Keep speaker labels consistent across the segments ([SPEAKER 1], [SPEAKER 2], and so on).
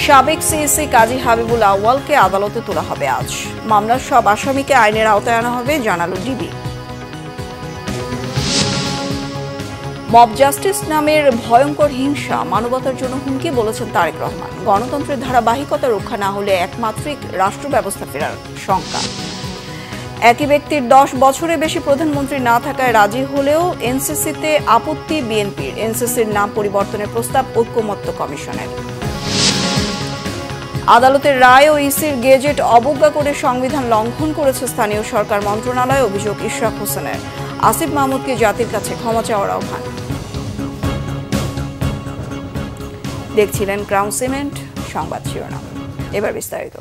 [SPEAKER 1] সাবেক সিএসি কাজী হাবিবুল আউয়ালকে আদালতে তোলা হবে আজ। মামলার সব আসামিকে আইনের আওতায় আনা হবে, জানালো ডিবি। মব জাস্টিস নামের ভয়ঙ্কর হিংসা মানবতার জন্য হুমকি, বলেছেন তারেক রহমান। গণতন্ত্রের ধারাবাহিকতা রক্ষা না হলে একমাত্রিক রাষ্ট্র ব্যবস্থা ফেরার শঙ্কা। একই ব্যক্তির 10 বছরের বেশি প্রধানমন্ত্রী না থাকায় রাজি হলেও এনসিসিতে আপত্তি বিএনপির। এনসিসির নাম পরিবর্তনের প্রস্তাব ঐকমত্য কমিশনের। আদালতের রায় ও ইসির গেজেট অবজ্ঞা করে সংবিধান লঙ্ঘন করেছে স্থানীয় সরকার মন্ত্রণালয়, অভিযোগ ইশরাক হোসেনের। আসিফ মাহমুদকে জাতির কাছে ক্ষমা চাওয়ার আহ্বান। দেখছিলেন ক্রাউন সিমেন্ট সংবাদ শিরোনাম, এবার বিস্তারিত।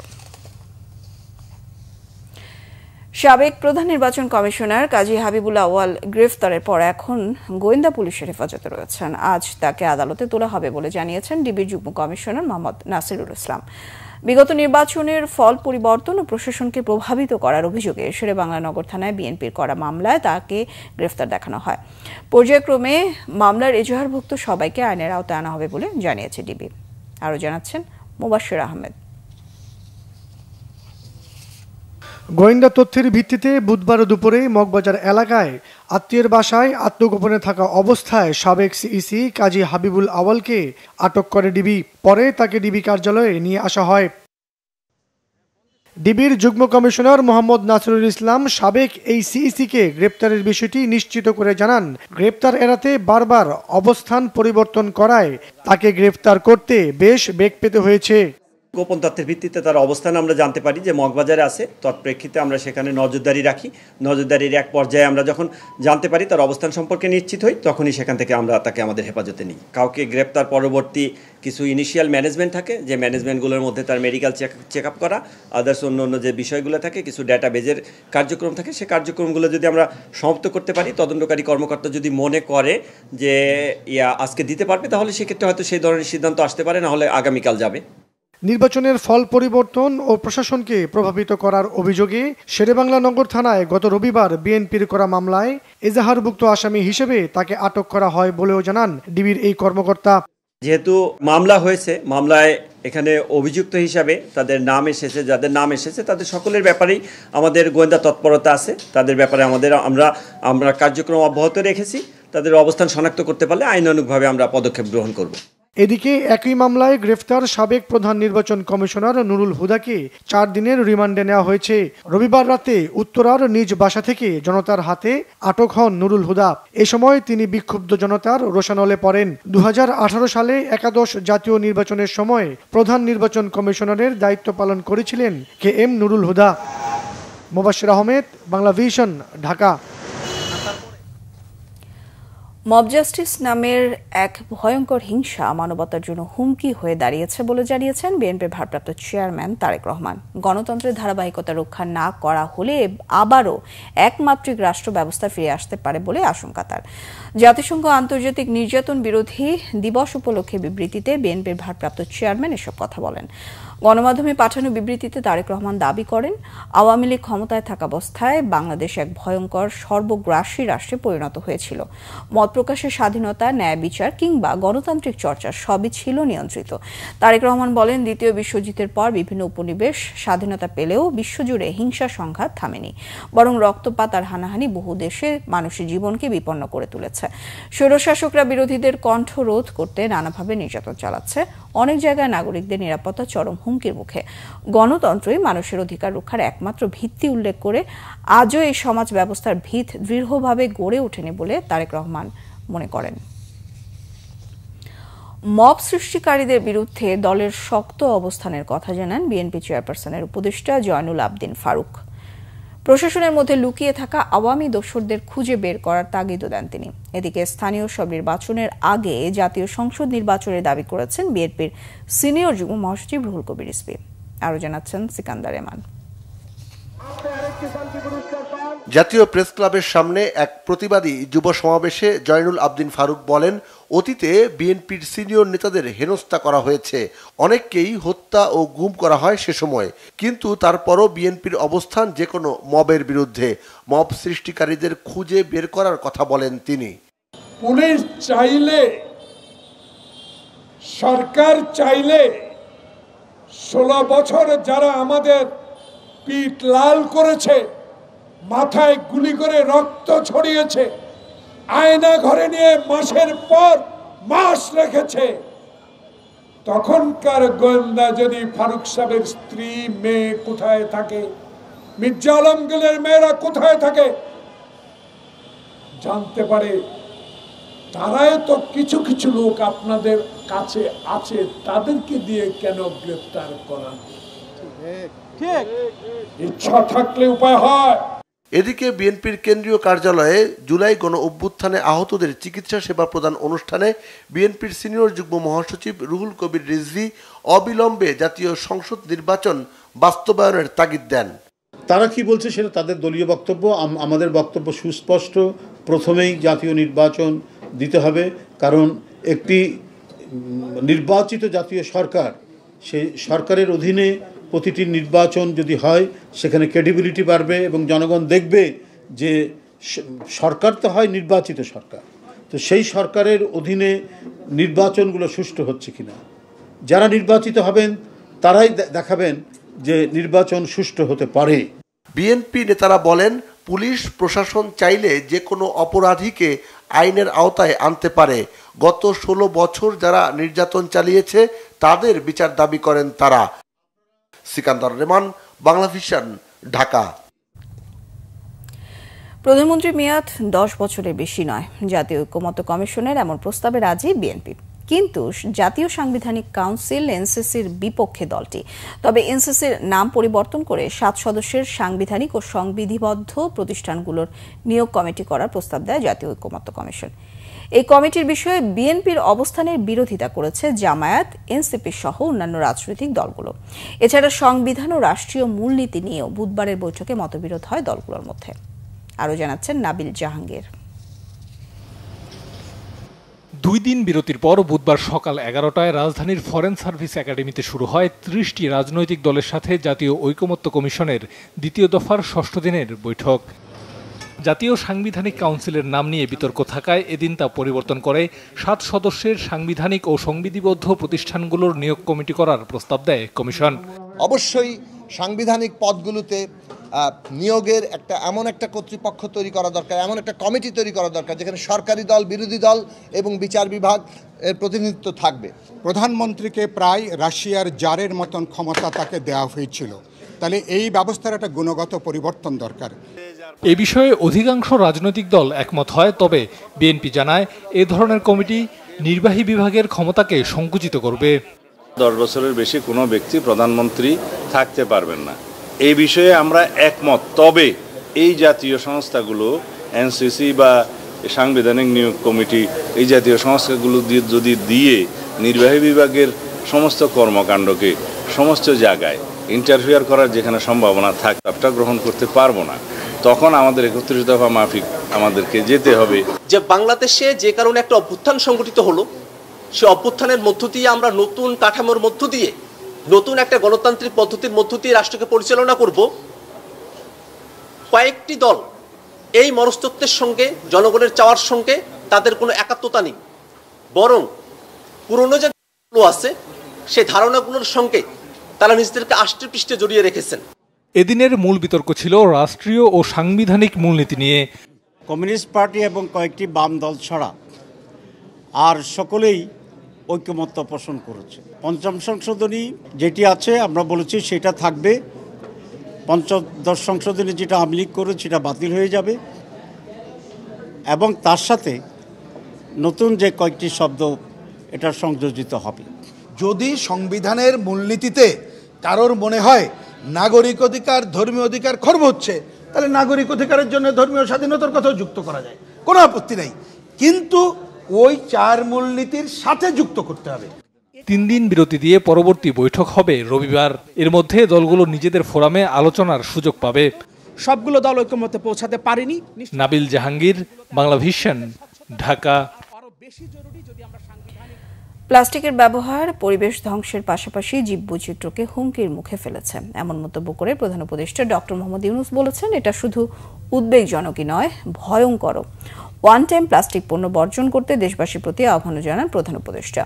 [SPEAKER 1] সাবেক প্রধান নির্বাচন কমিশনার কাজী হাবিবুল আউয়াল গ্রেফতারের পর এখন গোয়েন্দা পুলিশের হেফাজতে রয়েছেন। আজ তাকে আদালতে তোলা হবে বলে জানিয়েছেন ডিবির যুগ্ম কমিশনার মোহাম্মদ নাসিরুল ইসলাম। বিগত নির্বাচনের ফল পরিবর্তন ও প্রশাসনকে প্রভাবিত করার অভিযোগে শেরেবাংলা নগর থানায় বিএনপির করা মামলায় তাকে গ্রেফতার দেখানো হয়। পর্যায়ক্রমে মামলার এজাহারভুক্ত সবাইকে আইনের আওতায় আনা হবে বলে জানিয়েছে ডিবি। আরও জানাচ্ছেন মোবাশ্বের আহমেদ।
[SPEAKER 2] গোয়েন্দা তথ্যের ভিত্তিতে বুধবার দুপুরে মগবাজার এলাকায় আত্মীয়ের বাসায় আত্মগোপনে থাকা অবস্থায় সাবেক সিইসি কাজী হাবিবুল আউয়ালকে আটক করে ডিবি। পরে তাকে ডিবি কার্যালয়ে নিয়ে আসা হয়। ডিবির যুগ্ম কমিশনার মোহাম্মদ নাসিরুল ইসলাম সাবেক এই সিইসিকে গ্রেপ্তারের বিষয়টি নিশ্চিত করে জানান, গ্রেপ্তার এড়াতে বারবার অবস্থান পরিবর্তন করায় তাকে গ্রেপ্তার করতে বেশ বেগ পেতে হয়েছে।
[SPEAKER 3] গোপন তথ্যের ভিত্তিতে তার অবস্থান আমরা জানতে পারি যে মগবাজারে আছে। তৎপ্রেক্ষিতে আমরা সেখানে নজরদারি রাখি। নজরদারির এক পর্যায়ে আমরা যখন জানতে পারি তার অবস্থান সম্পর্কে নিশ্চিত হই, তখনই সেখান থেকে আমরা তাকে আমাদের হেফাজতে নিই। কাউকে গ্রেপ্তার পরবর্তী কিছু ইনিশিয়াল ম্যানেজমেন্ট থাকে, যে ম্যানেজমেন্টগুলোর মধ্যে তার মেডিকেল চেক আপ করা, আদার্স অন্য যে বিষয়গুলো থাকে, কিছু ডাটাবেজের কার্যক্রম থাকে, সেই কার্যক্রমগুলো যদি আমরা সমাপ্ত করতে পারি, তদন্তকারী কর্মকর্তা যদি মনে করে যে আজকে দিতে পারবে, তাহলে সেক্ষেত্রে হয়তো সেই ধরনের সিদ্ধান্ত আসতে পারে, না হলে আগামীকাল যাবে।
[SPEAKER 2] নির্বাচনের ফল পরিবর্তন ও প্রশাসনকে প্রভাবিত করার অভিযোগে শেরেবাংলা নগর থানায় গত রবিবার বিএনপির করা মামলায় এজাহারভুক্ত আসামি হিসেবে তাকে আটক করা হয় বলেও জানান ডিবির এই কর্মকর্তা।
[SPEAKER 3] যেহেতু মামলা হয়েছে, মামলায় এখানে অভিযুক্ত হিসাবে তাদের নাম এসেছে, যাদের নাম এসেছে তাদের সকলের ব্যাপারেই আমাদের গোয়েন্দা তৎপরতা আছে। তাদের ব্যাপারে আমরা কার্যক্রম অব্যাহত রেখেছি। তাদের অবস্থান শনাক্ত করতে পারলে আইনানুগভাবে আমরা পদক্ষেপ গ্রহণ করব।
[SPEAKER 2] এদিকে একই মামলায় গ্রেফতার সাবেক প্রধান নির্বাচন কমিশনার নুরুল হুদাকে 4 দিনের রিমান্ডে নেওয়া হয়েছে। রবিবার রাতে উত্তরার নিজ বাসা থেকে জনতার হাতে আটক হন নুরুল হুদা। এ সময় তিনি বিক্ষুব্ধ জনতার রোষানলে পড়েন। 2018 সালে একাদশ জাতীয় নির্বাচনের সময় প্রধান নির্বাচন কমিশনারের দায়িত্ব পালন করেছিলেন KM Nurul Huda. Mobasher Ahmed, Bangla vision, Dhaka.
[SPEAKER 1] Mob justice নামের এক ভয়ঙ্কর হিংসা মানবতার জন্য হুমকি হয়ে দাঁড়িয়েছে বলে জানিয়েছেন বিএনপির ভারপ্রাপ্ত চেয়ারম্যান তারেক রহমান। গণতন্ত্রের ধারাবাহিকতা রক্ষা না করা হলে আবারও একমাত্রিক রাষ্ট্র ব্যবস্থা ফিরে আসতে পারে বলে আশঙ্কা তার। জাতিসংঘ আন্তর্জাতিক নির্যাতন বিরোধী দিবস উপলক্ষে বিবৃতিতে বিএনপির ভারপ্রাপ্ত চেয়ারম্যান এসব কথা বলেন। গণমাধ্যমে পাঠানো বিবৃতিতে তারেক রহমান দাবি করেন, আওয়ামী লীগ ক্ষমতায় থাকা অবস্থায় বাংলাদেশ এক ভয়ঙ্কর সর্বগ্রাসী রাষ্ট্রে পরিণত হয়েছিল। মত প্রকাশের স্বাধীনতা, ন্যায় বিচার কিংবা গণতান্ত্রিক চর্চা সবই ছিল নিয়ন্ত্রিত। তারেক রহমান বলেন, দ্বিতীয় বিশ্বযুদ্ধের পর বিভিন্ন উপনিবেশ স্বাধীনতা পেলেও বিশ্বজুড়ে হিংসা সংঘাত থামেনি, বরং রক্তপাত আর হানাহানি বহু দেশে মানুষের জীবনকে বিপন্ন করে তুলেছে। স্বৈরশাসকরা বিরোধীদের কণ্ঠ রোধ করতে নানাভাবে নির্যাতন চালাচ্ছে। অনেক জায়গায় নাগরিকদের নিরাপত্তা চরম হুমকির মুখে। গণতন্ত্রই মানুষের অধিকার রক্ষার একমাত্র ভিত্তি উল্লেখ করে আজও এই সমাজ ব্যবস্থার ভিত দৃঢ়ভাবে গড়ে ওঠেনি বলে তারেক রহমান মনে করেন। মব সৃষ্টিকারীদের বিরুদ্ধে দলের শক্ত অবস্থানের কথা জানান বিএনপি চেয়ারপারসনের উপদেষ্টা জয়নুল আবদিন ফারুক। প্রশাসনের মধ্যে লুকিয়ে থাকা আওয়ামী দোসরদের খুঁজে বের করার তাগিদও দেন তিনি। এদিকে স্থানীয় সব নির্বাচনের আগে জাতীয় সংসদ নির্বাচনের দাবি করেছেন বিএনপির সিনিয়র যুগ্ম মহাসচিব রুহুল কবির রিজভী। আরও জানাচ্ছেন সিকান্দার এমান।
[SPEAKER 4] জাতীয় প্রেস ক্লাবের সামনে এক প্রতিবাদী যুব সমাবেশে জয়নুল আবদিন ফারুক বলেন, অতীতে বিএনপির সিনিয়র নেতাদের হেনস্থা করা হয়েছে, অনেককেই হত্যা ও গুম করা হয় সে সময়, কিন্তু তারপরও বিএনপির অবস্থান যে কোনো মবের বিরুদ্ধে। মব সৃষ্টিকারীদের খুঁজে বের করার কথা বলেন তিনি।
[SPEAKER 5] পুলিশ চাইলে, সরকার চাইলে 16 বছর যারা আমাদের পিঠ লাল করেছে, মাথায় গুলি করে রক্ত ছড়িয়েছে, আয়না ঘরে নিয়ে মাসের পর মাস রেখেছে, তখনকার গোয়েন্দা যদি ফারুক সাহেবের স্ত্রী মেয়ে কোথায় থাকে, মির্জা আলমগীরের মেয়েরা কোথায় থাকে জানতে পারে, তারাই তো কিছু কিছু লোক আপনাদের কাছে আছে, তাদেরকে দিয়ে কেন গ্রেফতার করান? ইচ্ছা থাকলে উপায় হয়।
[SPEAKER 4] এদিকে বিএনপির কেন্দ্রীয় কার্যালয়ে জুলাই গণ অভ্যুত্থানে আহতদের চিকিৎসা সেবা প্রদান অনুষ্ঠানে বিএনপির সিনিয়র যুগ্ম মহাসচিব রুহুল কবির রিজভী অবিলম্বে জাতীয় সংসদ নির্বাচন বাস্তবায়নের তাগিদ দেন।
[SPEAKER 6] তারা কি বলছে সেটা তাদের দলীয় বক্তব্য, আমাদের বক্তব্য সুস্পষ্ট। প্রথমেই জাতীয় নির্বাচন দিতে হবে, কারণ একটি নির্বাচিত জাতীয় সরকার, সেই সরকারের অধীনে প্রতিটি নির্বাচন যদি হয় সেখানে ক্রেডিবিলিটি বাড়বে এবং জনগণ দেখবে যে সরকার তো হয় নির্বাচিত সরকার, তো সেই সরকারের অধীনে নির্বাচনগুলো সুষ্ঠু হচ্ছে কিনা। যারা নির্বাচিত হবেন তারাই দেখাবেন যে নির্বাচন সুষ্ঠু হতে পারে।
[SPEAKER 4] বিএনপি নেতারা বলেন, পুলিশ প্রশাসন চাইলে যে কোনো অপরাধীকে আইনের আওতায় আনতে পারে। গত 16 বছর যারা নির্যাতন চালিয়েছে তাদের বিচার দাবি করেন তারা। সিকান্দার রেমান, বাংলা ভিশন, ঢাকা।
[SPEAKER 1] প্রধানমন্ত্রী মেয়াদ 10 বছরের বেশি নয়, জাতীয় ঐকমত্য কমিশনের এমন প্রস্তাবে রাজি বিএনপি। কিন্তু জাতীয় সাংবিধানিক কাউন্সিল এনসিসির বিপক্ষে দলটি। তবে এনসিসির নাম পরিবর্তন করে 7 সদস্যের সাংবিধানিক ও সংবিধিবদ্ধ প্রতিষ্ঠানগুলোর নিয়োগ কমিটি করার প্রস্তাব দেয় জাতীয় ঐকমত্য কমিশন। এই কমিটির বিষয়ে বিএনপির অবস্থানের বিরোধিতা করেছে জামায়াত, এনসিপি সহ অন্যান্য রাজনৈতিক দলগুলো। এছাড়া সংবিধান ও রাষ্ট্রীয় মূলনীতি নিয়েও বুধবারের বৈঠকে মতবিরোধ হয় দলগুলোর মধ্যে। আরও জানাচ্ছেন নাবিল জাহাঙ্গীর।
[SPEAKER 7] 2 দিন বিরতির পর বুধবার সকাল 11টায় রাজধানীর ফরেন সার্ভিস একাডেমিতে শুরু হয় 30টি রাজনৈতিক দলের সাথে জাতীয় ঐকমত্য কমিশনের দ্বিতীয় দফার 6ষ্ঠ দিনের বৈঠক। জাতীয় সাংবিধানিক কাউন্সিলের নাম নিয়ে বিতর্ক থাকায় এদিন তা পরিবর্তন করে 7 সদস্যের সাংবিধানিক ও সংবিধিবদ্ধ প্রতিষ্ঠানগুলোর নিয়োগ কমিটি করার প্রস্তাব দেয় কমিশন।
[SPEAKER 8] অবশ্যই সাংবিধানিক পদগুলোতে নিয়োগের এমন একটা কর্তৃপক্ষ তৈরি করা দরকার, এমন একটা কমিটি তৈরি করা দরকার যেখানে সরকারি দল, বিরোধী দল এবং বিচার বিভাগ এর প্রতিনিধিত্ব থাকবে।
[SPEAKER 9] প্রধানমন্ত্রীকে প্রায় রাশিয়ার জারের মতন ক্ষমতা তাকে দেওয়া হয়েছিল, তাহলে এই ব্যবস্থার একটা গুণগত পরিবর্তন দরকার।
[SPEAKER 7] এ বিষয়ে অধিকাংশ রাজনৈতিক দল একমত হয়, তবে বিএনপি জানায় এ ধরনের কমিটি নির্বাহী বিভাগের ক্ষমতাকে সংকুচিত করবে।
[SPEAKER 10] 10 বছরের বেশি কোনো ব্যক্তি প্রধানমন্ত্রী থাকতে পারবেন না, এই বিষয়ে আমরা একমত। তবে এই জাতীয় সংস্থাগুলো, এনসিসি বা সাংবিধানিক নিয়োগ কমিটি, এই জাতীয় সংস্থাগুলো দিয়ে নির্বাহী বিভাগের সমস্ত কর্মকাণ্ডকে সমস্ত জায়গায় ইন্টারফেয়ার করার যেখানে সম্ভাবনা থাকে তাটা গ্রহণ করতে পারবো না। তখন আমাদের 31 দফা মাফিক আমাদেরকে যেতে হবে।
[SPEAKER 11] যে বাংলাদেশে যে কারণে একটা অভ্যুত্থান সংগঠিত হলো, সে অভ্যুত্থানের মধ্য দিয়ে আমরা নতুন কাঠামোর মধ্য দিয়ে, নতুন একটা গণতান্ত্রিক পদ্ধতির মধ্য দিয়ে রাষ্ট্রকে পরিচালনা করব। কয়েকটি দল এই মনস্তত্ত্বের সঙ্গে, জনগণের চাওয়ার সঙ্গে তাদের কোনো একাত্মতা নেই, বরং পুরনো যে ধারণাগুলো আছে সেই ধারণাগুলোর সঙ্গে তারা নিজেদেরকে আষ্টে পৃষ্ঠে জড়িয়ে রেখেছেন।
[SPEAKER 7] এদিনের মূল বিতর্ক ছিল রাষ্ট্রীয় ও সাংবিধানিক মূলনীতি নিয়ে।
[SPEAKER 12] কমিউনিস্ট পার্টি এবং কয়েকটি বাম দল ছাড়া আর সকলেই ঐকমত্য পোষণ করেছে। ৫ম সংশোধনী যেটি আছে আমরা বলেছি সেটা থাকবে। ৫ম সংশোধনী যেটা আওয়ামী লীগ করে সেটা বাতিল হয়ে যাবে এবং তার সাথে নতুন যে কয়েকটি শব্দ এটা সংযোজিত হবে।
[SPEAKER 13] যদি সংবিধানের মূলনীতিতে কারোর মনে হয় নাগরিক অধিকার, ধর্মীয় অধিকার খর্ব হচ্ছে, তাহলে নাগরিক অধিকারের জন্য ধর্মীয় স্বাধীনতার কথাও যুক্ত করা যায়, কোনো আপত্তি নেই, কিন্তু ওই 4 মূলনীতির সাথে যুক্ত করতে হবে।
[SPEAKER 7] 3 দিন বিরতি দিয়ে পরবর্তী বৈঠক হবে রবিবার। এর মধ্যে দলগুলো নিজেদের ফোরামে আলোচনার সুযোগ পাবে।
[SPEAKER 14] সবগুলো দল ঐকমত্যে পৌঁছাতে পারেনি।
[SPEAKER 7] নাবিল জাহাঙ্গীর, বাংলা ভিশন, ঢাকা।
[SPEAKER 1] প্লাস্টিকের ব্যবহার পরিবেশ ধ্বংসের পাশাপাশি জীববৈচিত্র্যকে হুমকির মুখে ফেলেছে, এমন মন্তব্য করে প্রধান উপদেষ্টা ডক্টর মোহাম্মদ ইউনূস বলেছেন, এটা শুধু উদ্বেগজনকই নয়, ভয়ঙ্কর। ওয়ান টাইম প্লাস্টিক পণ্য বর্জন করতে দেশবাসীর প্রতি আহ্বান জানান প্রধান উপদেষ্টা।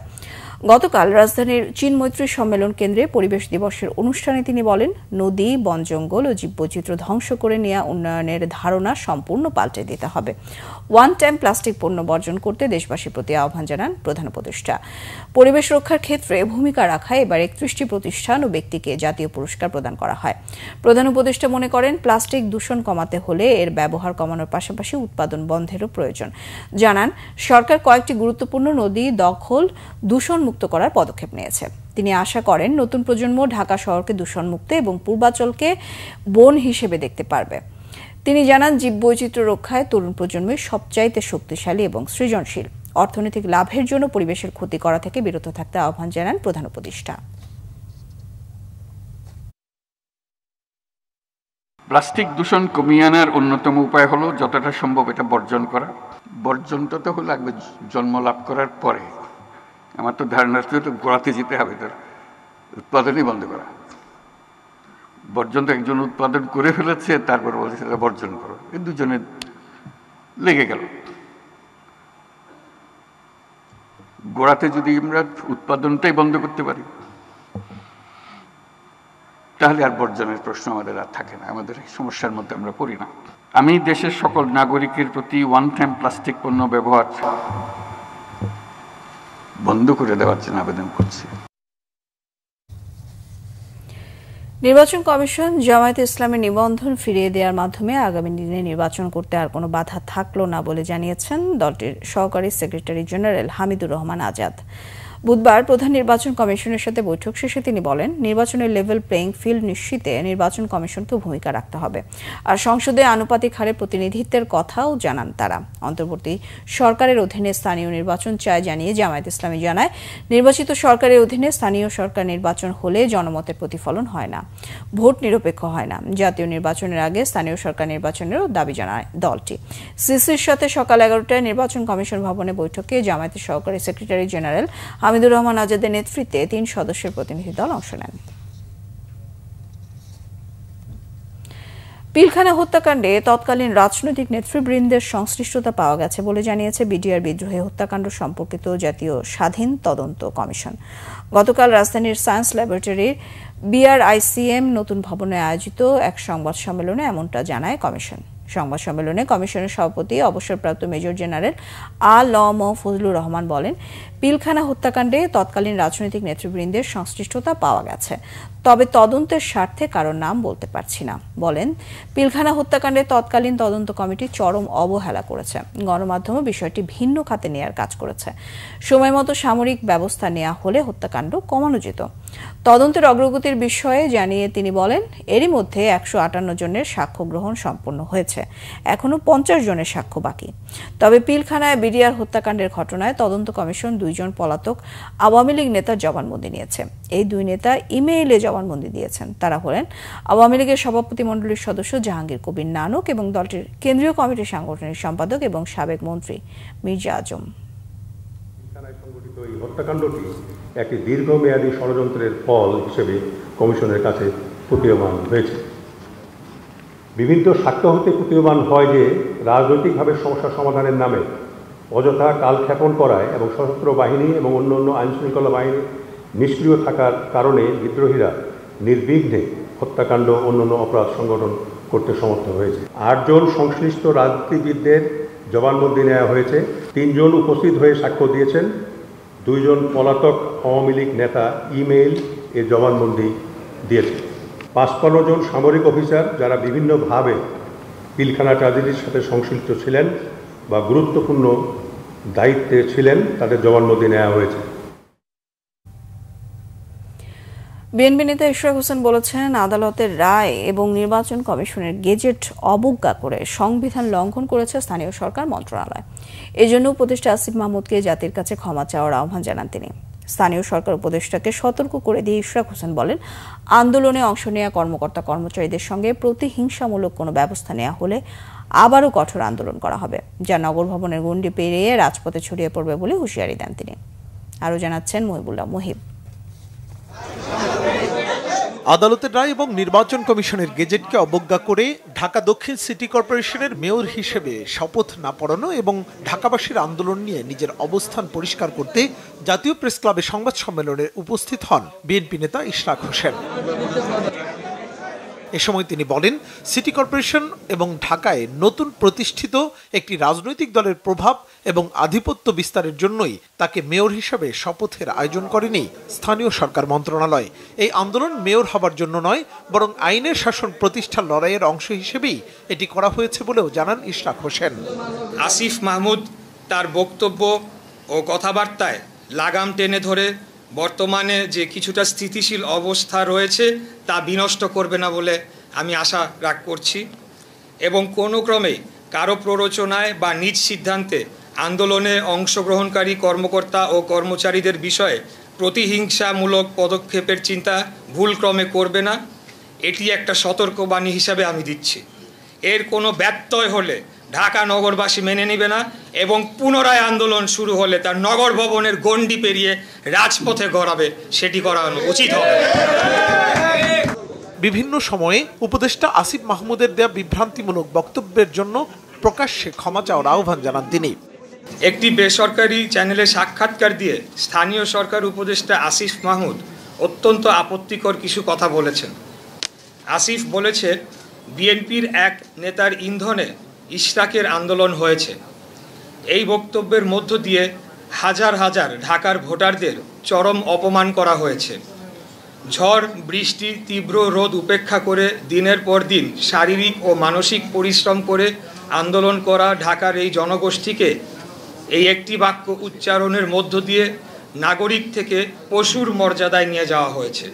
[SPEAKER 1] গতকাল রাজধানীর চীন মৈত্রী সম্মেলন কেন্দ্রে পরিবেশ দিবসের অনুষ্ঠানে তিনি বলেন, নদী, বন জঙ্গল ও জীববৈচিত্র্য ধ্বংস করে নেওয়া উন্নয়নের ধারণা সম্পূর্ণ পাল্টে দিতে হবে। ওয়ান টাইম প্লাস্টিক পণ্য বর্জন করতে দেশবাসীর প্রতি আহ্বান জানান প্রধান উপদেষ্টা। পরিবেশ রক্ষার ক্ষেত্রে ভূমিকা রাখায় এবার 31টি প্রতিষ্ঠান ও ব্যক্তিকে জাতীয় পুরস্কার প্রদান করা হয়। প্রধান উপদেষ্টা মনে করেন, প্লাস্টিক দূষণ কমাতে হলে এর ব্যবহার কমানোর পাশাপাশি উৎপাদন বন্ধেরও প্রয়োজন। জানান, সরকার কয়েকটি গুরুত্বপূর্ণ নদী দখল দূষণ মুক্ত করার পদক্ষেপ নিয়েছে। তিনি আশা করেন, নতুন প্রজন্ম ঢাকা শহরকে দূষণমুক্ত এবং পূর্বাঞ্চলকে বন হিসেবে দেখতে পারবে। তিনি জানান, জীববৈচিত্র্য রক্ষায় তরুণ প্রজন্মই সবচাইতে শক্তিশালী এবং সৃজনশীল। অর্থনৈতিক লাভের জন্য পরিবেশের ক্ষতি করা থেকে বিরত থাকতে আহ্বান জানান প্রধান উপদেষ্টা।
[SPEAKER 15] প্লাস্টিক দূষণ কমিয়ে আনার অন্যতম উপায় হলো যতটা সম্ভব এটা বর্জন করা। বর্জনটা তো লাগবে জন্ম লাভ করার পরে। আমার তো ধারণা তো গোড়াতে যেতে হবে, তার উৎপাদনই বন্ধ করা। বর্জন তো একজন উৎপাদন করে ফেলেছে, তারপর বলছে সেটা বর্জন করো, এই দুজনে লেগে গেল। গোড়াতে যদি আমরা উৎপাদনটাই বন্ধ করতে পারি, তাহলে আর বর্জনের প্রশ্ন আমাদের আর থাকে না, আমাদের এই সমস্যার মধ্যে আমরা পড়ি না। আমি দেশের সকল নাগরিকের প্রতি ওয়ান টাইম প্লাস্টিক পণ্য ব্যবহার বন্ধ করে দেওয়ার জন্য আবেদন করছি।
[SPEAKER 1] নির্বাচন কমিশন জামায়াতে ইসলামের নিবন্ধন ফিরিয়ে দেওয়ার মাধ্যমে আগামী দিনে নির্বাচন করতে আর কোনো বাধা থাকলো না বলে জানিয়েছেন দলটির সহকারী সেক্রেটারি জেনারেল হামিদুর রহমান আজাদ। বুধবার প্রধান নির্বাচন কমিশনের সাথে বৈঠক শেষে তিনি বলেন, নির্বাচনের লেভেল প্লেইং ফিল্ড নিশ্চিতে নির্বাচন কমিশনকে ভূমিকা রাখতে হবে। আর সংসদে আনুপাতিক হারে প্রতিনিধিত্বের কথাও জানান তারা। অন্তর্বর্তী সরকারের অধীনে স্থানীয় নির্বাচন চায় জানিয়ে জামায়াত ইসলামী জানায়, নির্বাচিত সরকারের অধীনে স্থানীয় সরকার নির্বাচন হলে জনমতের প্রতিফলন হয় না, ভোট নিরপেক্ষ হয় না। জাতীয় নির্বাচনের আগে স্থানীয় সরকার নির্বাচনেরও দাবি জানায় দলটি। সিসির সাথে সকাল 11টায় নির্বাচন কমিশন ভবনে বৈঠকে জামায়াতের সহকারী সেক্রেটারি জেনারেল হামিদুর রহমান আজাদের নেতৃত্বে 3 সদস্যের প্রতিনিধি দল অংশ নেন। পিলখানা হত্যাকাণ্ডে তৎকালীন রাজনৈতিক নেতৃবৃন্দের সংশ্লিষ্টতা পাওয়া গেছে বলে জানিয়েছে বিডিআর বিদ্রোহী হত্যাকাণ্ড সম্পর্কিত জাতীয় স্বাধীন তদন্ত কমিশন। গতকাল রাজধানীর সায়েন্স ল্যাবরেটরির বিআরআইসিএম নতুন ভবনে আয়োজিত এক সংবাদ সম্মেলনে এমনটা জানায় কমিশন। সংবাদ সম্মেলনে কমিশনের সভাপতি অবসরপ্রাপ্ত মেজর জেনারেল আ.ল.ম ফজলুর রহমান বলেন, পিলখানা হত্যাকাণ্ডে তৎকালীন রাজনৈতিক নেতৃবৃন্দের সংশ্লিষ্টতা পাওয়া গেছে, তবে তদন্তের স্বার্থে কারো নাম বলতে পারছি না। বলেন, পিলখানা হত্যাকাণ্ডে তৎকালীন তদন্ত কমিটি চরম অবহেলা করেছে, গণমাধ্যমও বিষয়টি ভিন্ন খাতে নেয়ার কাজ করেছে। সময়মতো সামরিক ব্যবস্থা নেওয়া হলে হত্যাকাণ্ড কমানো যেত। তদন্তের অগ্রগতির বিষয়ে জানিয়ে তিনি বলেন, এরই মধ্যে 158 জনের সাক্ষ্য গ্রহণ সম্পন্ন হয়েছে, এখনো 50 জনের সাক্ষ্য বাকি। তবে পিলখানায় বিডিআর হত্যাকাণ্ডের ঘটনায় তদন্ত কমিশন 2 জন পলাতক আওয়ামী লীগ নেতার জবানবন্দি নিয়েছে। এই 2 নেতা ইমেইলে জবানবন্দি দিয়েছেন। তারা হলেন আওয়ামী লীগের সভাপতিমণ্ডলীর সদস্য জাহাঙ্গীর কবির নানক এবং দলটির কেন্দ্রীয় কমিটির সাংগঠনিক সম্পাদক এবং সাবেক মন্ত্রী মির্জা আজম।
[SPEAKER 16] এই হত্যাকাণ্ডটি একটি দীর্ঘমেয়াদী ষড়যন্ত্রের ফল হিসেবে কমিশনের কাছে প্রতীয়মান হয়েছে। বিভিন্ন সাক্ষ্য হতে প্রতীয়মান হয় যে রাজনৈতিকভাবে সমস্যা সমাধানের নামে অযথা কালক্ষেপণ করায় এবং সশস্ত্র বাহিনী এবং অন্যান্য আইনশৃঙ্খলা বাহিনী নিষ্ক্রিয় থাকার কারণে বিদ্রোহীরা নির্বিঘ্নে হত্যাকাণ্ড অন্যান্য অপরাধ সংগঠন করতে সমর্থ হয়েছে। 8 জন সংশ্লিষ্ট রাজনীতিবিদদের জবানবন্দি নেওয়া হয়েছে। 3 জন উপস্থিত হয়ে সাক্ষ্য দিয়েছেন। 2 জন পলাতক আওয়ামী লীগ নেতা ইমেইল এর জবানবন্দি দিয়েছে। 55 জন সামরিক অফিসার যারা বিভিন্নভাবে পিলখানা ট্র্যাজেডির সাথে সংশ্লিষ্ট ছিলেন বা গুরুত্বপূর্ণ দায়িত্বে ছিলেন, তাদের জবানবন্দি নেওয়া হয়েছে।
[SPEAKER 1] বিএনপি নেতা ইশরাক হোসেন বলেছেন, আদালতের রায় এবং নির্বাচন কমিশনের গেজেট অবজ্ঞা করে সংবিধান লঙ্ঘন করেছে স্থানীয় সরকার মন্ত্রণালয়। এজন্য উপদেষ্টা আসিফ মাহমুদকে জাতির কাছে ক্ষমা চাওয়ার আহ্বান জানান তিনি। স্থানীয় সরকার উপদেষ্টাকে সতর্ক করে দিয়ে ইশরাক হোসেন বলেন, আন্দোলনে অংশ নেওয়া কর্মকর্তা কর্মচারীদের সঙ্গে প্রতিহিংসামূলক কোনো ব্যবস্থা নেওয়া হলে আবারও কঠোর আন্দোলন করা হবে, যা নগর ভবনের গণ্ডি পেরিয়ে রাজপথে ছড়িয়ে পড়বে বলে হুঁশিয়ারি দেন তিনি। আরও জানাচ্ছেন মহিবুল্লাহ মুহিব।
[SPEAKER 17] আদালতের রায় এবং নির্বাচন কমিশনের গেজেটকে অবজ্ঞা করে ঢাকা দক্ষিণ সিটি কর্পোরেশনের মেয়র হিসেবে শপথ না পড়ানো এবং ঢাকাবাসীর আন্দোলন নিয়ে নিজের অবস্থান পরিষ্কার করতে জাতীয় প্রেস ক্লাবে সংবাদ সম্মেলনে উপস্থিত হন বিএনপি নেতা ইশরাক হোসেন। এ সময় তিনি বলেন, সিটি কর্পোরেশন এবং ঢাকায় নতুন প্রতিষ্ঠিত একটি রাজনৈতিক দলের প্রভাব এবং আধিপত্য বিস্তারের জন্যই তাকে মেয়র হিসেবে শপথের আয়োজন করেনি স্থানীয় সরকার মন্ত্রণালয়। এই আন্দোলন মেয়র হবার জন্য নয়, বরং আইনের শাসন প্রতিষ্ঠার লড়াইয়ের অংশ হিসেবেই এটি করা হয়েছে বলেও জানান ইশরাক হোসেন।
[SPEAKER 18] আসিফ মাহমুদ তার বক্তব্য ও কথাবার্তায় লাগাম টেনে ধরে বর্তমানে যে কিছুটা স্থিতিশীল অবস্থা রয়েছে তা বিনষ্ট করবে না বলে আমি আশা করছি এবং কোনো ক্রমেই কারো প্ররোচনায় বা নিজ সিদ্ধান্তে আন্দোলনে অংশগ্রহণকারী কর্মকর্তা ও কর্মচারীদের বিষয়ে প্রতিহিংসামূলক পদক্ষেপের চিন্তা ভুলক্রমে করবে না। এটি একটা সতর্কবাণী হিসাবে আমি দিচ্ছি। এর কোনো ব্যত্যয় হলে ঢাকা নগরবাসী মেনে নেবে না এবং পুনরায় আন্দোলন শুরু হলে তার নগর ভবনের গণ্ডি পেরিয়ে রাজপথে গড়াবে, সেটি করানো উচিত হবে।
[SPEAKER 17] বিভিন্ন সময়ে উপদেষ্টা আসিফ মাহমুদের দেয়া বিভ্রান্তিমূলক বক্তব্যের জন্য প্রকাশ্যে ক্ষমা চাওয়ার আহ্বান জানান তিনি।
[SPEAKER 18] একটি বেসরকারি চ্যানেলে সাক্ষাৎকার দিয়ে স্থানীয় সরকার উপদেষ্টা আসিফ মাহমুদ অত্যন্ত আপত্তিকর কিছু কথা বলেছেন। আসিফ বলেছে, বিএনপির এক নেতার ইন্ধনে ইশরাকের আন্দোলন হয়েছে। এই বক্তব্যের মধ্য দিয়ে হাজার হাজার ঢাকার ভোটারদের চরম অপমান করা হয়েছে। ঝড় বৃষ্টি তীব্র রোদ উপেক্ষা করে দিনের পর দিন শারীরিক ও মানসিক পরিশ্রম করে আন্দোলন করা ঢাকার এই জনগোষ্ঠীকে এই একটি বাক্য উচ্চারণের মধ্য দিয়ে নাগরিক থেকে পশুর মর্যাদায় নিয়ে যাওয়া হয়েছে।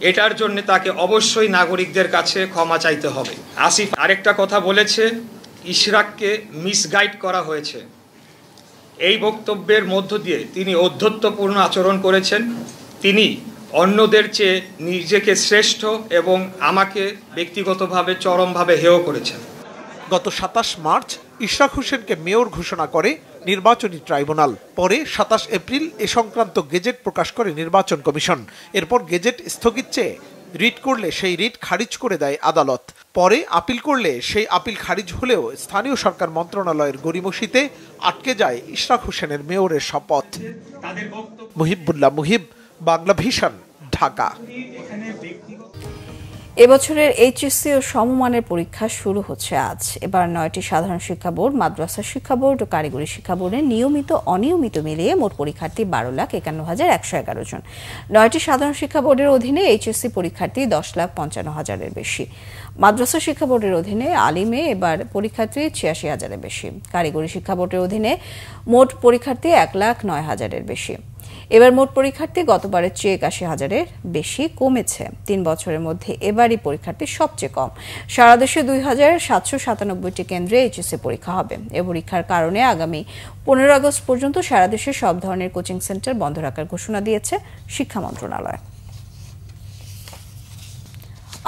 [SPEAKER 18] এটার জন্য তাকে অবশ্যই নাগরিকদের কাছে ক্ষমা চাইতে হবে। আসিফ আরেকটা কথা বলেছে, ইশরাককে মিসগাইড করা হয়েছে। এই বক্তব্যের মধ্য দিয়ে তিনি ঔদ্ধত্যপূর্ণ আচরণ করেছেন। তিনি অন্যদের চেয়ে নিজেকে শ্রেষ্ঠ এবং আমাকে ব্যক্তিগতভাবে চরমভাবে হেয় করেছেন।
[SPEAKER 17] গত 27 মার্চ ইশরাক হোসেনকে মেয়র ঘোষণা করে নির্বাচনী ট্রাইব্যুনাল। পরে 27 এপ্রিল এ সংক্রান্ত গেজেট প্রকাশ করে নির্বাচন কমিশন। এরপর গেজেট স্থগিত চেয়ে রিট করলে সেই রিট খারিজ করে দেয় আদালত। পরে আপিল করলে সেই আপিল খারিজ হলেও স্থানীয় সরকার মন্ত্রণালয়ের গড়িমসিতে আটকে যায় ইশরাক হোসেনের মেয়রের শপথ। মুহিবুল্লাহ মুহিব, বাংলা ভিশন, ঢাকা।
[SPEAKER 1] এবছরের এইচএসসি ও সমমানের পরীক্ষা শুরু হচ্ছে আজ। এবার 9টি সাধারণ শিক্ষা বোর্ড, মাদ্রাসা শিক্ষা বোর্ড ও কারিগরি শিক্ষা বোর্ডে নিয়মিত অনিয়মিত মিলিয়ে মোট পরীক্ষার্থী 12,51,111 জন। 9টি সাধারণ শিক্ষা বোর্ডের অধীনে এইচএসসি পরীক্ষার্থী 10,55,000-এর বেশি। মাদ্রাসা শিক্ষা বোর্ডের অধীনে আলিমে এবার পরীক্ষার্থী 86,000-এর বেশি। কারিগরি শিক্ষা বোর্ডের অধীনে মোট পরীক্ষার্থী 1,09,000-এর বেশি। এবার মোট পরীক্ষার্থী গতবারের চেয়ে 81,000-এর বেশি কমেছে। 3 বছরের মধ্যে এবারই পরীক্ষার্থী সবচেয়ে কম। সারা দেশে 2,797টি কেন্দ্রে এইচএসসি পরীক্ষা হবে। এ পরীক্ষার কারণে আগামী 15 আগস্ট পর্যন্ত সারা দেশে সব ধরনের কোচিং সেন্টার বন্ধ রাখার ঘোষণা দিয়েছে শিক্ষা মন্ত্রণালয়।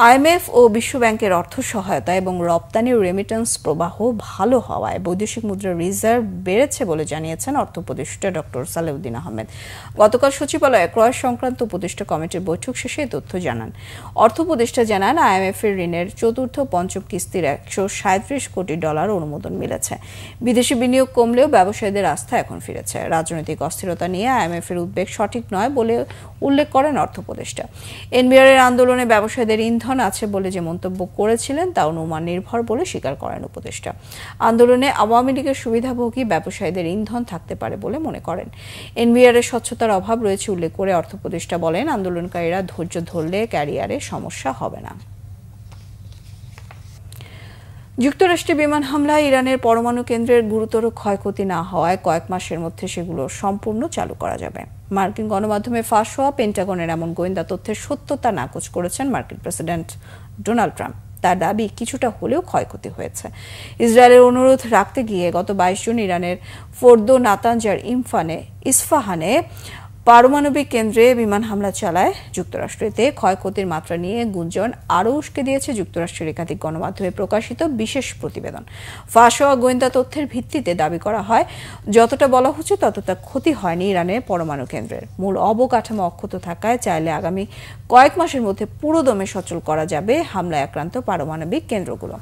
[SPEAKER 1] আইএমএফ ও বিশ্ব ব্যাংকের অর্থ সহায়তা এবং রপ্তানি রেমিটেন্স প্রবাহ ভালো হওয়ায় বৈদেশিক মুদ্রার রিজার্ভ বেড়েছে বলে জানিয়েছেন অর্থ উপদেষ্টা ডক্টর সালেউদ্দিন আহমেদ। গতকাল সচিবালয়ে ক্রয় সংক্রান্ত উপদেষ্টা কমিটির বৈঠক শেষে এই তথ্য জানান। অর্থ উপদেষ্টা জানান, আইএমএফ এর ঋণের চতুর্থ পঞ্চম কিস্তির $137 কোটি অনুমোদন মিলেছে। বিদেশি বিনিয়োগ কমলেও ব্যবসায়ীদের আস্থা এখন ফিরেছে। রাজনৈতিক অস্থিরতা নিয়ে আইএমএফ এর উদ্বেগ সঠিক নয় বলে উল্লেখ করেন অর্থ উপদেষ্টা। এনবিআর এর আন্দোলনে ব্যবসায়ীদের ইন্ধন আছে বলে যে মন্তব্য করেছিলেন তা অনুমান নির্ভর বলে স্বীকার করেন উপদেষ্টা। আন্দোলনে আওয়ামী লীগের সুবিধাভোগী ব্যবসায়ীদের ইন্ধন থাকতে পারে বলে মনে করেন। এনবিআর এর স্বচ্ছতার অভাব রয়েছে উল্লেখ করে অর্থ উপদেষ্টা বলেন, আন্দোলনকারীরা ধৈর্য ধরলে ক্যারিয়ারে সমস্যা হবে না। যুক্তরাষ্ট্রে বিমান হামলায় ইরানের পরমাণু কেন্দ্রের গুরুতর ক্ষয়ক্ষতি না হওয়ায় কয়েক মাসের মধ্যে সেগুলো সম্পূর্ণ চালু করা যাবে। মার্কিন গণমাধ্যমে ফাঁস হওয়া পেন্টাগনের এমন গোয়েন্দা তথ্যের সত্যতা নাকচ করেছেন মার্কিন প্রেসিডেন্ট ডোনাল্ড ট্রাম্প। তার দাবি কিছুটা হলেও ক্ষয়ক্ষতি হয়েছে। ইসরায়েলের অনুরোধ রাখতে গিয়ে গত 22 জুন ইরানের ফোর্দো, নাতানজ আর ইসফাহানে পারমাণবিক কেন্দ্রে বিমান হামলা চালায় যুক্তরাষ্ট্র। এতে ক্ষয়ক্ষতির মাত্রা নিয়ে গুঞ্জন আরও উস্কে দিয়েছে যুক্তরাষ্ট্রের একাধিক গণমাধ্যমে প্রকাশিত বিশেষ প্রতিবেদন। ফাঁস হওয়া গোয়েন্দা তথ্যের ভিত্তিতে দাবি করা হয়, যতটা বলা হচ্ছে ততটা ক্ষতি হয়নি ইরানের পরমাণু কেন্দ্রের। মূল অবকাঠামো অক্ষত থাকায় চাইলে আগামী কয়েক মাসের মধ্যে পুরোদমে সচল করা যাবে হামলায় আক্রান্ত পারমাণবিক কেন্দ্রগুলো।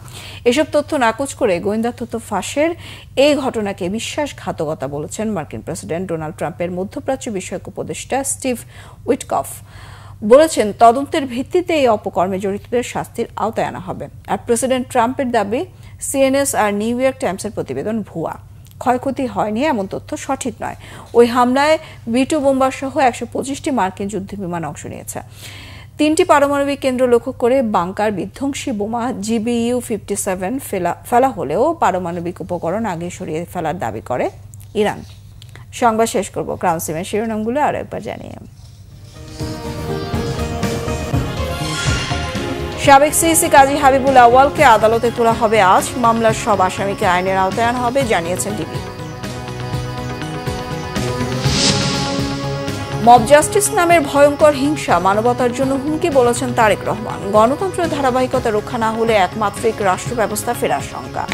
[SPEAKER 1] এসব তথ্য নাকচ করে গোয়েন্দা তথ্য ফাঁসের এই ঘটনাকে বিশ্বাসঘাতকতা বলেছেন মার্কিন প্রেসিডেন্ট ডোনাল্ড ট্রাম্পের মধ্যপ্রাচ্য বিষয়ক উপদেষ্টা স্টিভ উইটকফ। বলেছেন, তদন্তের ভিত্তিতে এই অপকর্মে জড়িতদের শাস্তির আওতায় আনা হবে। আর প্রেসিডেন্ট ট্রাম্পের দাবি, সিএনএস আর নিউ ইয়র্ক টাইমসের প্রতিবেদন ভুয়া, ক্ষয়ক্ষতি হয়নি এমন তথ্য সঠিক নয়। ওই হামলায় B-2 বোম্বার সহ 125টি মার্কিন যুদ্ধবিমান অংশ নিয়েছে। 3টি পারমাণবিক কেন্দ্র লক্ষ্য করে বাংকার বিধ্বংসী বোমা GBU-57 ফেলা হলেও পারমাণবিক উপকরণ আগে সরিয়ে ফেলার দাবি করে ইরান। সংবাদ শেষ করব ক্রাউন সিমের শিরোনামগুলো আরো একবার জানিয়ে। সাবেক সিইসি কাজী হাবিবুল আউয়ালকে আদালতে তোলা হবে আজ। মামলার সব আসামিকে আইনের আওতায় আনা হবে, জানিয়েছেন ডিবি। মব জাস্টিস নামের ভয়ঙ্কর হিংসা মানবতার জন্য হুমকি, বলেছেন তারেক রহমান। গণতন্ত্রের ধারাবাহিকতা রক্ষা না হলে একমাত্রিক রাষ্ট্র ব্যবস্থা ফেরার শঙ্কা।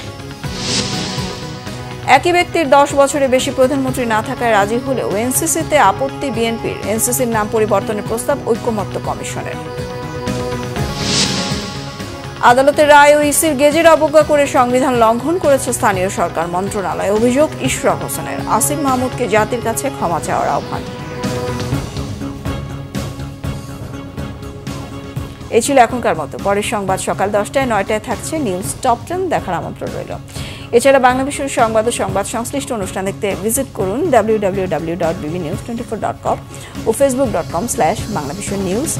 [SPEAKER 1] একই ব্যক্তির 10 বছরের বেশি প্রধানমন্ত্রী না থাকায় রাজি হলেও এনসিসিতে আপত্তি বিএনপির। এনসিসির নাম পরিবর্তনের প্রস্তাব ঐকমত্য কমিশনের। আদালতের রায় ও ইসির গেজেট অবজ্ঞা করে সংবিধান লঙ্ঘন করেছে স্থানীয় সরকার মন্ত্রণালয়। অভিযোগ ইশরাক হোসেনের। আসিফ মাহমুদকে জাতির কাছে ক্ষমা চাওয়ার আহ্বান। এই ছিল এখনকার মতো। পরের সংবাদ সকাল 10টায়, 9টায় থাকছে নিউজ টপ 10, দেখার আমন্ত্রণ রইল। এছাড়া বাংলাদেশের সংবাদ ও সংবাদ সংশ্লিষ্ট অনুষ্ঠান দেখতে ভিজিট করুন www.bbnews24.com ও facebook.com/banglavisionnews।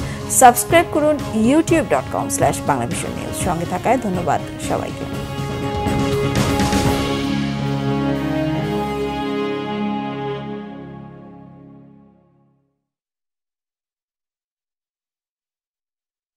[SPEAKER 1] সাবস্ক্রাইব করুন youtube.com/banglavisionnews। সঙ্গে থাকায় ধন্যবাদ সবাইকে।